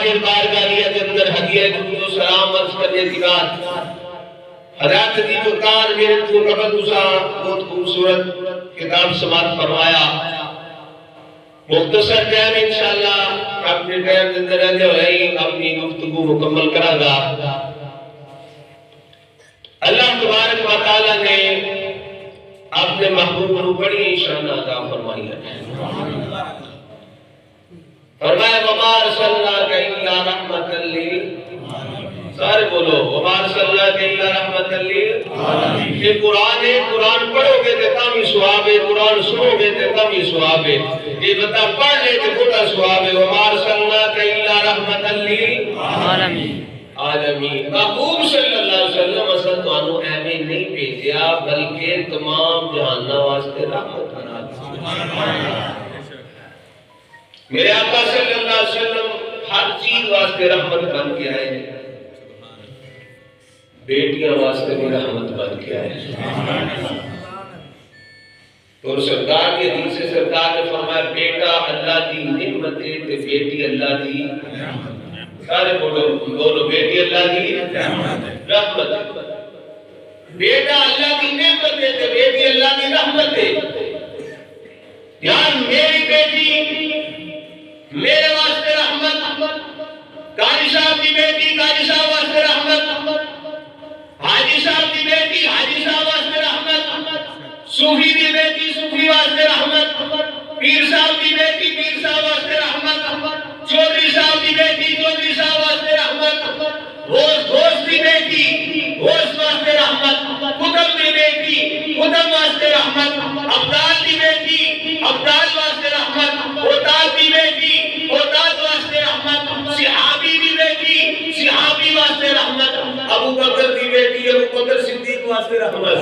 اللہ بارگاہ کے اندر ہدیہ درود و سلام عرض کرنے کی بات حضرت کی جو کار میرے تو قبل گزا بہت خوبصورت کتاب سماعت فرمایا. مختصر ٹائم انشاءاللہ اپنے ٹائم اندر رہتے ہوئے اپنی گفتگو مکمل کرا گا. اللہ تبارک و تعالی نے اپنے محبوب کو بڑی شان عطا فرمائی ہے. فرمایا وما ارسلناک الا رحمۃ للعالمین. سارے بولو وما ارسلناک الا رحمۃ للعالمین. یہ قرآن ہے, قرآن پڑھو گے تو کم ہی ثواب ہے, قرآن سنو گے تو کم ہی ثواب ہے. یہ بتا پڑھ لے تو بڑا ثواب ہے. وما ارسلناک الا رحمۃ للعالمین. عالمین محبوب صلی اللہ علیہ وسلم اصل تو انہوں ایویں نہیں بھیجیا بلکہ تمام جہانوں واسطے رحمت بنا دیا. میرے آقا صلی اللہ علیہ وسلم ہر چیز واسطے رحمت بن کے آئے ہیں. بیٹیاں واسطے بھی رحمت بن کے آئے ہیں. تو سرکار کے دل سے سرکار نے فرمایا بیٹا اللہ دی نعمت ہے تے بیٹی اللہ دی رحمت. سارے بولو بیٹی اللہ کی رحمت ہے. بیٹا اللہ کی نعمت ہے تو بیٹی اللہ کی رحمت ہے. یار میری بیٹی میرے واسطے رحمت, قاری صاحب کی بیٹی قاری صاحب واسطے رحمت, حاجی صاحب کی بیٹی حاجی صاحب واسطے رحمت, صوفی کی بیٹی صوفی واسطے رحمت, پیر صاحب کی بیٹی پیر صاحب واسطے رحمت, چودھری صاحب کی بیٹی چودھری صاحب واسطے رحمت, ہوست کی بیٹی ہوست واسطے رحمت, خدم کی بیٹی خدم واسطے رحمت, ابدال کی بیٹی ابدال واسطے رحمت, اوتاد کی بیٹی اوتاد واسطے رحمت, صحابی کی بیٹی صحابی واسطے رحمت, ابو بکر کی بیٹی ابو بکر صدیق واسطے رحمت,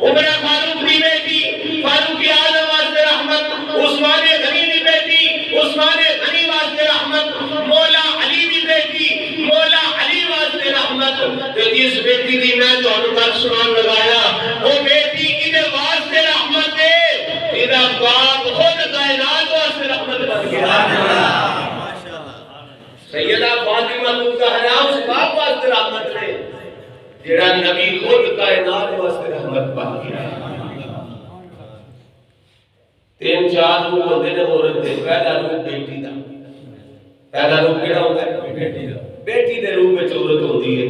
عمر فاروق کی بیٹی فاروق اعظم واسطے رحمت, عثمان غنی کی بیٹی عثمان غنی واسطے رحمت, مولا علی کی بیٹی مولا علی واسطے رحمت. تو جس بیٹی کی میں تمہیں تک سنان لگایا وہ بیٹی کدے واسطے رحمت ہے, تیرا باپ خود کائنات واسطے رحمت بن گیا. سیدہ فاطمہ الزہرا اس باپ واسطے رحمت ہے جڑا نبی خود کائنات واسطے رحمت بن گیا. تین چار روح ہوتے ہیں عورت دے. پہلا روح بیٹی دا, پہلا روح کیڑا ہوتا ہے بیٹی دا. بیٹی دے روح میں عورت ہوتی ہے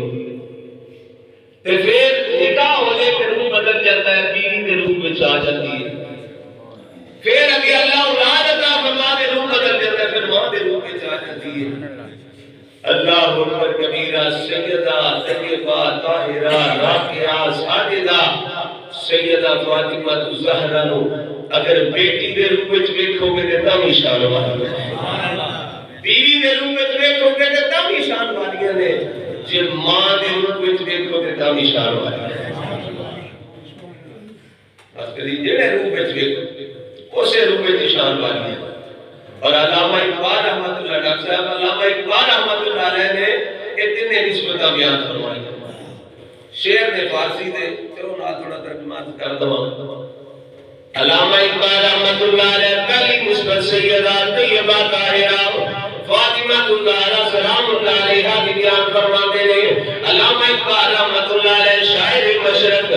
تے پھر نکاح ہونے کے روح بدل جاتا ہے, بیوی دے روح میں آ جاتی ہے. پھر ابھی اللہ اولاد عطا فرما دے روح بدل جاتا ہے, پھر ماں دے روح میں آ جاتی ہے. اللہ اکبر کبیرہ سیدہ طیبہ طاہرہ راکعہ ساجدہ سیدہ فاطمہ الزہرا نو اگر بیٹی دے روح وچ ویکھو گے تے تاں شان والی ہے, بیوی دے روح وچ ویکھو گے تے تاں شان والی ہے, جے ماں دے روح وچ ویکھو گے تاں شان والی ہے. بس کدی جڑے روح وچ ویکھو اسے روح وچ شان والی ہے. اور علامہ اقبال رحمۃ اللہ ڈاکٹر صاحب علامہ اقبال رحمۃ اللہ علیہ نے اتنے نسبتاں بیان فرمائی. شعر نے فارسی دے چلو نہ تھوڑا ترجمہ کر دواں. علامہ اقبال رحمۃ اللہ علیہ پہلی نسبت سیدہ طیبہ طاہرہ فاطمہ الزہرا سلام اللہ علیہا بیان فرماتے ہیں. علامہ اقبال رحمۃ اللہ علیہ شاعر مشرق